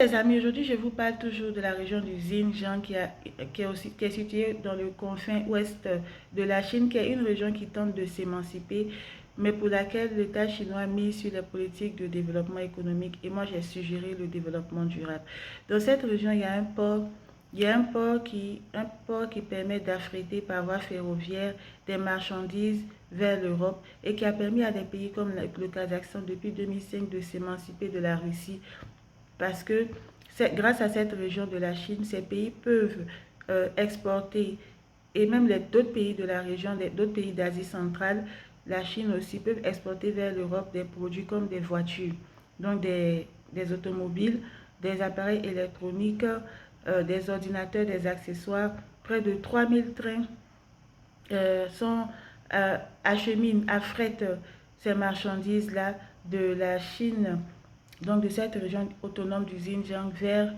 Les amis, aujourd'hui je vous parle toujours de la région du Xinjiang qui est située dans le confin ouest de la Chine, qui est une région qui tente de s'émanciper, mais pour laquelle l'État chinois mise sur les politiques de développement économique. Et moi j'ai suggéré le développement durable. Dans cette région, il y a un port. Il y a un port qui permet d'affréter par voie ferroviaire des marchandises vers l'Europe et qui a permis à des pays comme le Kazakhstan depuis 2005 de s'émanciper de la Russie parce que grâce à cette région de la Chine, ces pays peuvent exporter, et même d'autres pays de la région, d'autres pays d'Asie centrale, la Chine aussi, peuvent exporter vers l'Europe des produits comme des voitures, donc des automobiles, des appareils électroniques, des ordinateurs, des accessoires. Près de 3000 trains sont acheminent, affrètent ces marchandises-là de la Chine, donc de cette région autonome du Xinjiang vers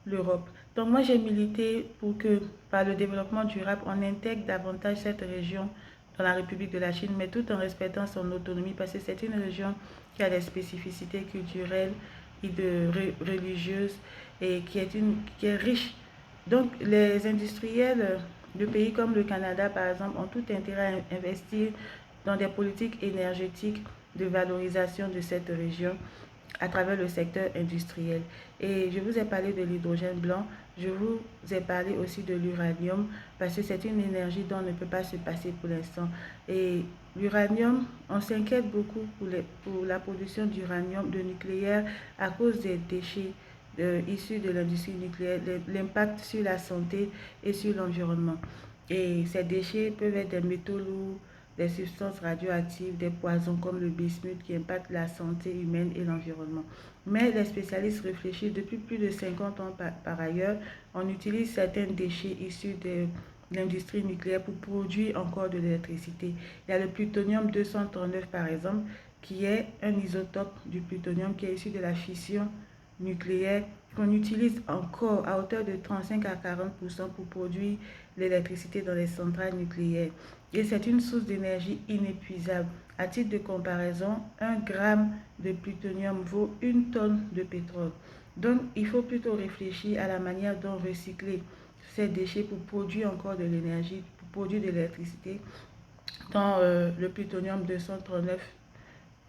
l'Europe. Donc moi j'ai milité pour que par le développement durable, on intègre davantage cette région dans la République de la Chine, mais tout en respectant son autonomie, parce que c'est une région qui a des spécificités culturelles et religieuses et qui est riche. Donc les industriels de pays comme le Canada, par exemple, ont tout intérêt à investir dans des politiques énergétiques de valorisation de cette région à travers le secteur industriel. Et je vous ai parlé de l'hydrogène blanc, je vous ai parlé aussi de l'uranium, parce que c'est une énergie dont on ne peut pas se passer pour l'instant. Et l'uranium, on s'inquiète beaucoup pour la production d'uranium, de nucléaire, à cause des déchets issus de l'industrie nucléaire, l'impact sur la santé et sur l'environnement. Et ces déchets peuvent être des métaux lourds, des substances radioactives, des poisons comme le bismuth qui impactent la santé humaine et l'environnement. Mais les spécialistes réfléchissent depuis plus de 50 ans par ailleurs. On utilise certains déchets issus de l'industrie nucléaire pour produire encore de l'électricité. Il y a le plutonium 239 par exemple, qui est un isotope du plutonium qui est issu de la fission nucléaire qu'on utilise encore à hauteur de 35 à 40% pour produire l'électricité dans les centrales nucléaires. Et c'est une source d'énergie inépuisable. À titre de comparaison, 1 gramme de plutonium vaut 1 tonne de pétrole. Donc, il faut plutôt réfléchir à la manière dont recycler ces déchets pour produire encore de l'énergie, pour produire de l'électricité. Dans le plutonium 239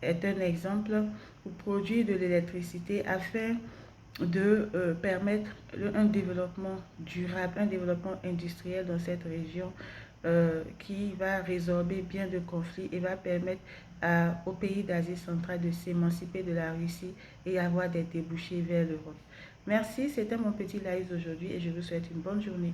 est un exemple pour produire de l'électricité afin de permettre un développement durable, un développement industriel dans cette région qui va résorber bien de conflits et va permettre aux pays d'Asie centrale de s'émanciper de la Russie et avoir des débouchés vers l'Europe. Merci, c'était mon petit live aujourd'hui et je vous souhaite une bonne journée.